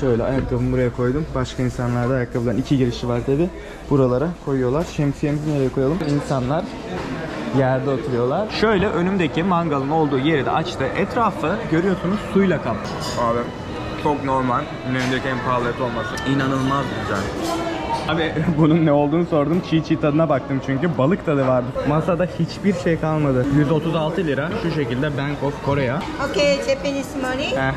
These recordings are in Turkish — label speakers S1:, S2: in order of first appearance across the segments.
S1: Şöyle ayakkabımı buraya koydum. Başka insanlarda ayakkabıların iki girişi var tabi. Buralara koyuyorlar. Şemsiyemizi nereye koyalım? İnsanlar yerde oturuyorlar. Şöyle önümdeki mangalın olduğu yeri de açtı. Etrafı görüyorsunuz suyla kaplı. Abi çok normal. Önümdeki en pahalı et olması. İnanılmaz güzel. Abi bunun ne olduğunu sordum. Çiğ tadına baktım çünkü balık tadı vardı. Masada hiçbir şey kalmadı. 136 lira şu şekilde Bank of Korea.
S2: Okay, Japanese money.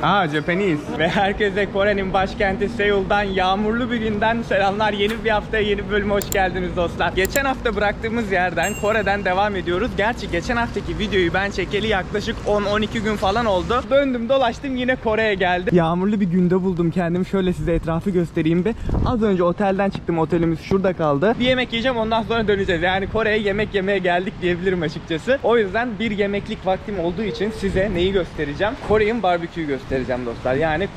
S1: Aha. Japanese. Ve herkese Kore'nin başkenti Seul'dan yağmurlu bir günden selamlar. Yeni bir haftaya yeni bir bölüme hoş geldiniz dostlar. Geçen hafta bıraktığımız yerden Kore'den devam ediyoruz. Gerçi geçen haftaki videoyu ben çekeli yaklaşık 10-12 gün falan oldu. Döndüm dolaştım yine Kore'ye geldim. Yağmurlu bir günde buldum kendimi. Şöyle size etrafı göstereyim bir. Az önce otelden çıktım. Otelimiz şurada kaldı. Bir yemek yiyeceğim, ondan sonra döneceğiz. Yani Kore'ye yemek yemeye geldik diyebilirim açıkçası. O yüzden bir yemeklik vaktim olduğu için size neyi göstereceğim? Korean barbeküyü göstereceğim dostlar. Yani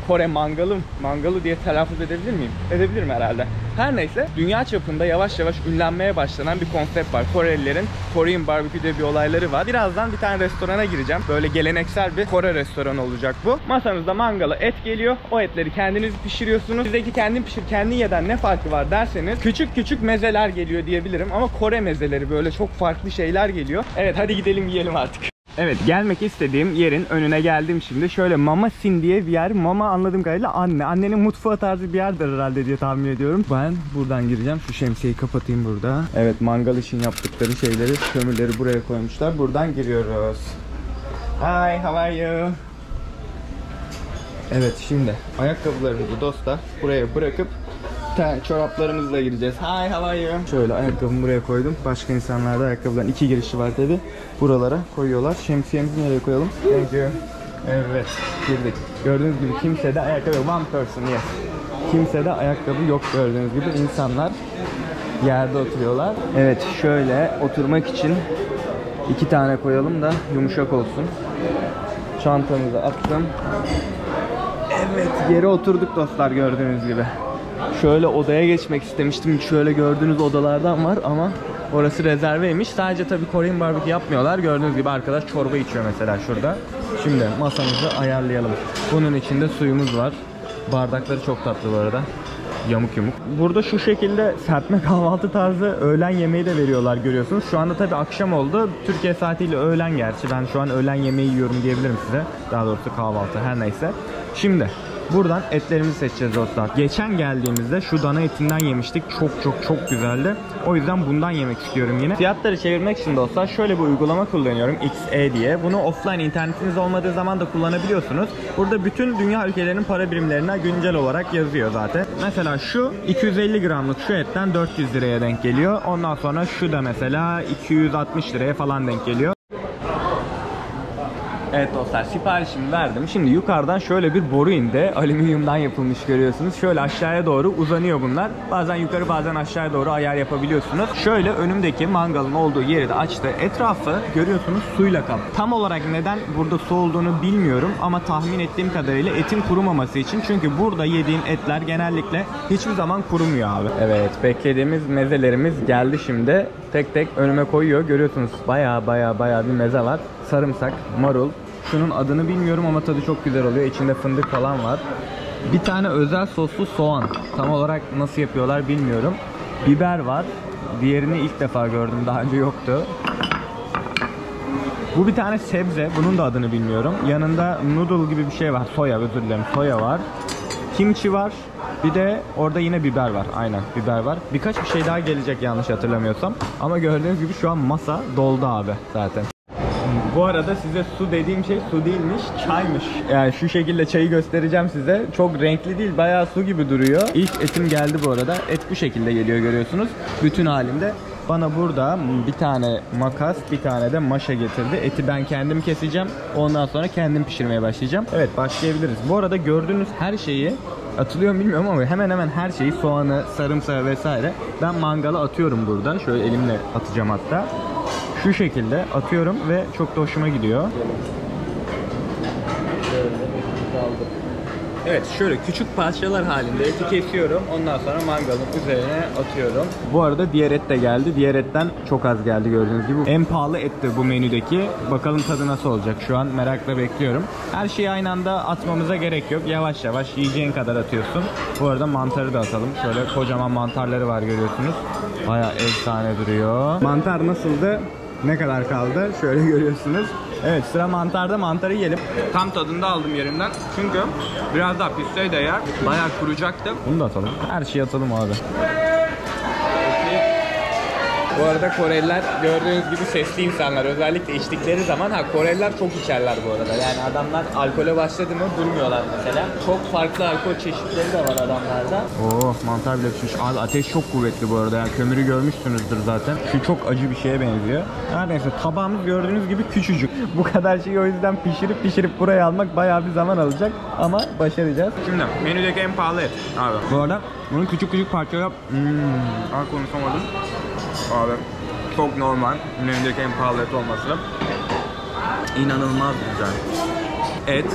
S1: Kore mangalı. Mangalı diye telaffuz edebilir miyim? Edebilirim herhalde. Her neyse, dünya çapında yavaş yavaş ünlenmeye başlanan bir konsept var. Korelilerin Korean barbekü diye bir olayları var. Birazdan bir tane restorana gireceğim. Böyle geleneksel bir Kore restoranı olacak bu. Masanızda mangalı et geliyor. O etleri kendiniz pişiriyorsunuz. Bizdeki kendin pişir, kendin yeden ne farkı var derseniz küçük küçük mezeler geliyor diyebilirim. Ama Kore mezeleri böyle çok farklı şeyler geliyor. Evet, hadi gidelim yiyelim artık. Evet, gelmek istediğim yerin önüne geldim şimdi. Şöyle Mama Sin diye bir yer. Mama anladığım kadarıyla anne. Annenin mutfağı tarzı bir yerdir herhalde diye tahmin ediyorum. Ben buradan gireceğim. Şu şemsiyeyi kapatayım burada. Evet, mangal için yaptıkları şeyleri, kömürleri buraya koymuşlar. Buradan giriyoruz. Hi, how are you? Evet, şimdi ayakkabılarımızı dostlar buraya bırakıp çoraplarımızla gireceğiz. Hi, how are you? Şöyle ayakkabımı buraya koydum. Başka insanlarda ayakkabıların iki girişi var tabi. Buralara koyuyorlar. Şemsiyemizi nereye koyalım? Thank you. Evet, girdik. Gördüğünüz gibi kimsede ayakkabı yok. One person, yes. Kimsede ayakkabı yok gördüğünüz gibi. İnsanlar yerde oturuyorlar. Evet, şöyle oturmak için iki tane koyalım da yumuşak olsun. Çantamızı attım. Evet, yere oturduk dostlar gördüğünüz gibi. Şöyle odaya geçmek istemiştim. Şöyle gördüğünüz odalardan var ama orası rezerveymiş. Sadece tabii Korean barbekü yapmıyorlar. Gördüğünüz gibi arkadaş çorba içiyor mesela şurada. Şimdi masamızı ayarlayalım. Bunun içinde suyumuz var. Bardakları çok tatlı bu arada. Yamuk yumuk. Burada şu şekilde serpme kahvaltı tarzı öğlen yemeği de veriyorlar görüyorsunuz. Şu anda tabii akşam oldu. Türkiye saatiyle öğlen gerçi. Ben şu an öğlen yemeği yiyorum diyebilirim size. Daha doğrusu kahvaltı her neyse. Şimdi buradan etlerimizi seçeceğiz dostlar. Geçen geldiğimizde şu dana etinden yemiştik. Çok güzeldi. O yüzden bundan yemek istiyorum yine. Fiyatları çevirmek için dostlar şöyle bir uygulama kullanıyorum. XE diye. Bunu offline internetiniz olmadığı zaman da kullanabiliyorsunuz. Burada bütün dünya ülkelerinin para birimlerine güncel olarak yazıyor zaten. Mesela şu 250 gramlık şu etten 400 liraya denk geliyor. Ondan sonra şu da mesela 260 liraya falan denk geliyor. Evet dostlar, siparişimi verdim. Şimdi yukarıdan şöyle bir boru indi. Alüminyumdan yapılmış görüyorsunuz. Şöyle aşağıya doğru uzanıyor bunlar. Bazen yukarı bazen aşağıya doğru ayar yapabiliyorsunuz. Şöyle önümdeki mangalın olduğu yeri de açtı. Etrafı görüyorsunuz suyla kaplı. Tam olarak neden burada su olduğunu bilmiyorum ama tahmin ettiğim kadarıyla etin kurumaması için. Çünkü burada yediğim etler genellikle hiçbir zaman kurumuyor abi. Evet, beklediğimiz mezelerimiz geldi şimdi. Tek tek önüme koyuyor. Görüyorsunuz baya bir meze var. Sarımsak, marul. Şunun adını bilmiyorum ama tadı çok güzel oluyor. İçinde fındık falan var. Bir tane özel soslu soğan. Tam olarak nasıl yapıyorlar bilmiyorum. Biber var. Diğerini ilk defa gördüm. Daha önce yoktu. Bu bir tane sebze. Bunun da adını bilmiyorum. Yanında noodle gibi bir şey var. Soya, özür dilerim. Soya var. Kimchi var. Bir de orada yine biber var. Aynen, biber var. Birkaç bir şey daha gelecek yanlış hatırlamıyorsam. Ama gördüğünüz gibi şu an masa doldu abi zaten. Bu arada size su dediğim şey su değilmiş, çaymış. Yani şu şekilde çayı göstereceğim size. Çok renkli değil, bayağı su gibi duruyor. İlk etim geldi bu arada. Et bu şekilde geliyor görüyorsunuz. Bütün halinde. Bana burada bir tane makas, bir tane de maşa getirdi. Eti ben kendim keseceğim. Ondan sonra kendim pişirmeye başlayacağım. Evet, başlayabiliriz. Bu arada gördüğünüz her şeyi, atılıyor mu bilmiyorum ama hemen hemen her şeyi, soğanı, sarımsağı vesaire ben mangala atıyorum burada. Şöyle elimle atacağım hatta. Şu şekilde atıyorum ve çok da hoşuma gidiyor. Evet, şöyle küçük parçalar halinde eti kesiyorum. Ondan sonra mangalın üzerine atıyorum. Bu arada diğer et de geldi. Diğer etten çok az geldi gördüğünüz gibi. En pahalı etti bu menüdeki. Bakalım tadı nasıl olacak. Şu an merakla bekliyorum. Her şeyi aynı anda atmamıza gerek yok. Yavaş yavaş yiyeceğin kadar atıyorsun. Bu arada mantarı da atalım. Şöyle kocaman mantarları var görüyorsunuz. Bayağı efsane duruyor. Mantar nasıldı? Ne kadar kaldı? Şöyle görüyorsunuz. Evet, sıra mantarda. Mantarı yiyelim. Tam tadında aldım yerimden. Çünkü biraz daha pişseydi eğer bayağı kuracaktı. Bunu da atalım. Her şeyi atalım abi. Bu arada Koreliler gördüğünüz gibi sesli insanlar. Özellikle içtikleri zaman Koreliler çok içerler bu arada. Yani adamlar alkole başladı mı durmuyorlar mesela. Çok farklı alkol çeşitleri de var adamlarda. Oo, mantar bile pişmiş. Abi ateş çok kuvvetli bu arada. Yani kömürü görmüşsünüzdür zaten. Şu çok acı bir şeye benziyor. Her neyse, tabağımız gördüğünüz gibi küçücük. Bu kadar şeyi o yüzden pişirip buraya almak bayağı bir zaman alacak. Ama başaracağız. Şimdi menüdeki en pahalı et abi. Bu arada bunu küçük parçalar... konuşamadım. Abi çok normal. Menüdeki en pahalı et olması. İnanılmaz güzel. Et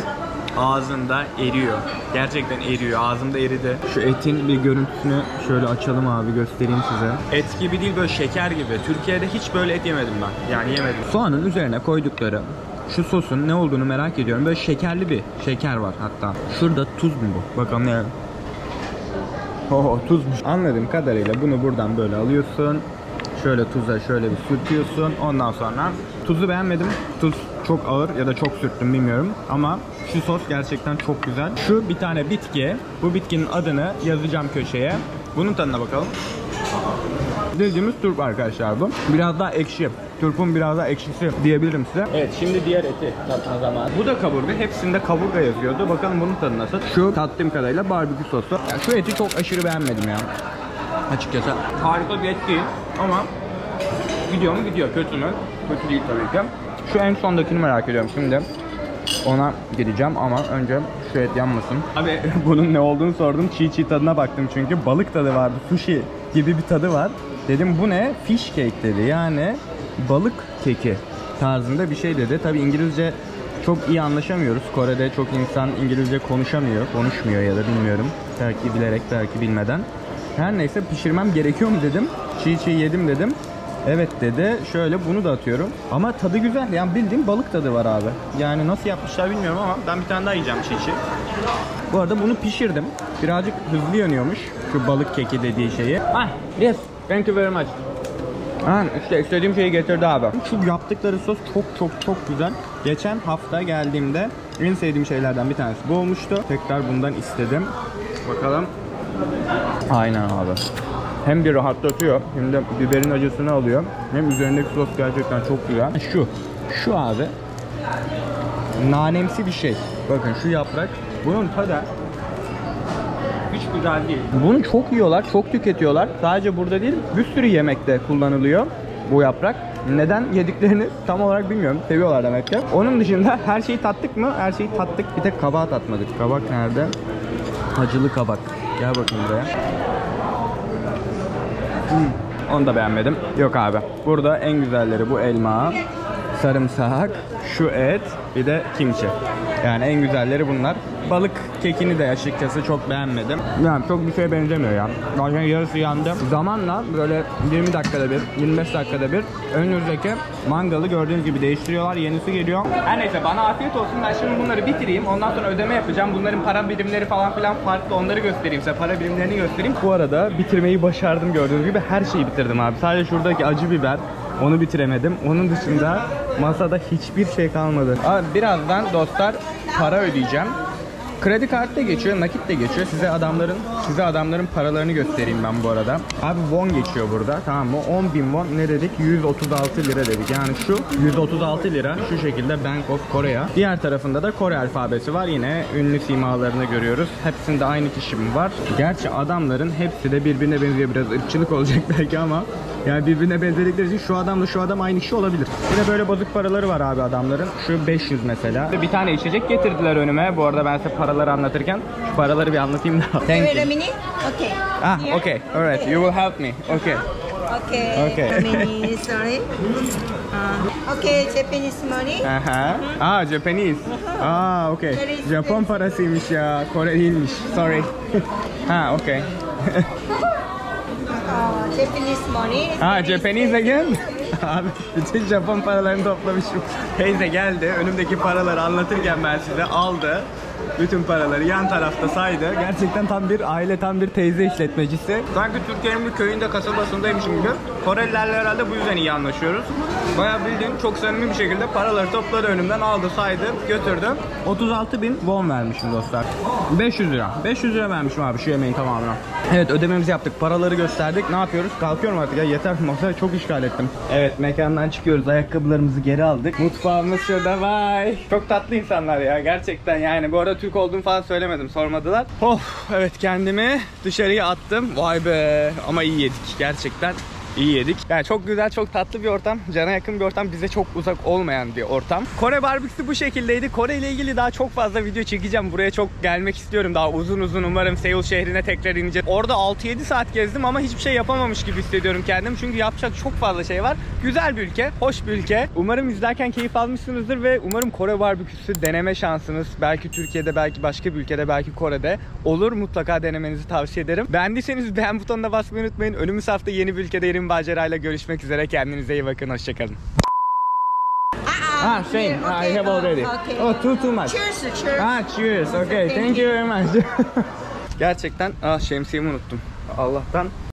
S1: ağzında eriyor. Gerçekten eriyor. Ağzımda eridi. Şu etin bir görüntüsünü şöyle açalım abi, göstereyim size. Et gibi değil, böyle şeker gibi. Türkiye'de hiç böyle et yemedim ben. Yani yemedim. Soğanın üzerine koydukları şu sosun ne olduğunu merak ediyorum. Böyle şekerli bir şeker var hatta. Şurada tuz mu bu? Bakalım ne? Tuzmuş. Anladığım kadarıyla bunu buradan böyle alıyorsun. Şöyle tuza şöyle bir sürtüyorsun. Ondan sonra tuzu beğenmedim. Tuz çok ağır ya da çok sürttüm bilmiyorum. Ama şu sos gerçekten çok güzel. Şu bir tane bitki. Bu bitkinin adını yazacağım köşeye. Bunun tadına bakalım. Dediğimiz turp arkadaşlar bu. Biraz daha ekşi. Turpun biraz daha ekşisi diyebilirim size. Evet, şimdi diğer eti tatma zamanı. Bu da kaburga. Hepsinde kaburga yazıyordu. Bakalım bunun tadı nasıl. Şu tattığım kadarıyla barbekü sosu. Yani şu eti çok aşırı beğenmedim ya. Açıkçası. Harika bir et değil ama gidiyor mu? Gidiyor. Kötü mü? Kötü değil tabii ki. Şu en sondakini merak ediyorum şimdi. Ona gideceğim ama önce şu et yanmasın. Abi bunun ne olduğunu sordum. Çiğ tadına baktım çünkü. Balık tadı vardı. Sushi gibi bir tadı var. Dedim bu ne? Fish cake dedi. Yani balık keki tarzında bir şey dedi. Tabii İngilizce çok iyi anlaşamıyoruz. Kore'de çok insan İngilizce konuşmuyor ya da bilmiyorum. Belki bilerek, belki bilmeden. Her neyse, pişirmem gerekiyor mu dedim. Çiğ yedim dedim. Evet dedi. Şöyle bunu da atıyorum. Ama tadı güzel. Yani bildiğim balık tadı var abi. Yani nasıl yapmışlar bilmiyorum ama ben bir tane daha yiyeceğim çiğ. Bu arada bunu pişirdim. Birazcık hızlı yanıyormuş. Şu balık keki dediği şeyi. Yes. Thank you very much. İşte istediğim şeyi getirdi abi. Şu yaptıkları sos çok güzel. Geçen hafta geldiğimde en sevdiğim şeylerden bir tanesi bu olmuştu. Tekrar bundan istedim. Bakalım. Aynen abi. Hem bir rahatlatıyor hem de biberin acısını alıyor. Hem üzerindeki sos gerçekten çok güzel. Şu abi nanemsi bir şey. Bakın şu yaprak. Bunun tadı hiç güzel değil. Bunu çok yiyorlar, çok tüketiyorlar. Sadece burada değil, bir sürü yemekte kullanılıyor bu yaprak. Neden yediklerini tam olarak bilmiyorum. Seviyorlar demek ki. Onun dışında her şeyi tattık mı? Her şeyi tattık. Bir tek kabağı tatmadık. Kabak nerede? Acılı kabak. Gel bakayım buraya. Onu da beğenmedim. Yok abi. Burada en güzelleri bu elma, sarımsak, şu et, bir de kimchi. Yani en güzelleri bunlar. Balık kekini de açıkçası çok beğenmedim. Yani çok bir şeye benzemiyor ya. Zaten yarısı yandı. Zamanla böyle 20 dakikada bir, 25 dakikada bir önünüzdeki mangalı gördüğünüz gibi değiştiriyorlar. Yenisi geliyor. Her neyse, bana afiyet olsun. Ben şimdi bunları bitireyim. Ondan sonra ödeme yapacağım. Bunların para birimleri falan filan farklı. Onları göstereyim size. Para birimlerini göstereyim. Bu arada bitirmeyi başardım gördüğünüz gibi. Her şeyi bitirdim abi. Sadece şuradaki acı biber. Onu bitiremedim. Onun dışında masada hiçbir şey kalmadı. Abi birazdan dostlar para ödeyeceğim. Kredi kartı da geçiyor, nakit de geçiyor. Size adamların paralarını göstereyim ben bu arada. Abi won geçiyor burada, tamam mı? 10.000 won ne dedik? 136 lira dedik. Yani şu 136 lira şu şekilde Bank of Korea. Diğer tarafında da Kore alfabesi var. Yine ünlü simalarını görüyoruz. Hepsinde aynı kişi mi var? Gerçi adamların hepsi de birbirine benziyor. Biraz ırkçılık olacak belki ama yani birbirine benzedikleri için şu adamla şu adam aynı kişi olabilir. Bir de böyle bozuk paraları var abi adamların. Şu 500 mesela. Bir tane içecek getirdiler önüme. Bu arada ben size paraları anlatırken şu paraları bir anlatayım da. Thank you.
S2: Wait a minute. Okay.
S1: Okay. Alright. You will help me. Okay.
S2: Okay.
S1: Okay.
S2: Japanese, sorry. Okay, Japanese money.
S1: Aha. Japanese. Okay. Japon parasıymış ya. Kore değilmiş. Sorry. Okay.
S2: Japanese money.
S1: Japanese again? Abi bütün Japon paralarını toplamışım. Teyze geldi. Önümdeki paraları anlatırken ben size aldı. Bütün paraları yan tarafta saydı. Gerçekten tam bir aile, tam bir teyze işletmecisi. Sanki Türkiye'nin bir köyünde, kasabasındaymışım gibi. Korelilerle herhalde bu yüzden iyi anlaşıyoruz. Bayağı bildiğin çok samimi bir şekilde paraları topladı önümden, aldı, saydı, götürdü. 36.000 won vermişim dostlar. 500 lira. 500 lira vermişim abi şu yemeğin tamamına. Evet, ödememizi yaptık. Paraları gösterdik. Ne yapıyoruz? Kalkıyorum artık ya. Yeter. Masayı çok işgal ettim. Evet, mekandan çıkıyoruz. Ayakkabılarımızı geri aldık. Mutfağımız şurada. Bye. Çok tatlı insanlar ya. Gerçekten yani. Bu arada Türk olduğumu falan söylemedim. Sormadılar. Evet, kendimi dışarıya attım. Vay be. Ama iyi yedik. Gerçekten İyi yedik. Yani çok güzel, çok tatlı bir ortam. Cana yakın bir ortam. Bize çok uzak olmayan bir ortam. Kore barbeküsü bu şekildeydi. Kore ile ilgili daha çok fazla video çekeceğim. Buraya çok gelmek istiyorum. Daha uzun uzun umarım Seul şehrine tekrar ineceğiz. Orada 6-7 saat gezdim ama hiçbir şey yapamamış gibi hissediyorum kendim. Çünkü yapacak çok fazla şey var. Güzel bir ülke, hoş bir ülke. Umarım izlerken keyif almışsınızdır ve umarım Kore barbeküsü deneme şansınız belki Türkiye'de, belki başka bir ülkede, belki Kore'de olur. Mutlaka denemenizi tavsiye ederim. Beğendiyseniz beğen butonuna basmayı unutmayın. Önümüz hafta yeni bir ülkede yeni bir macerayla görüşmek üzere. Kendinize iyi bakın. Hoşçakalın. Same. I have already.
S2: Okay.
S1: Too much.
S2: Cheers, cheers.
S1: Cheers. Okay. Thank you very much. Gerçekten şemsiyemi unuttum. Allah'tan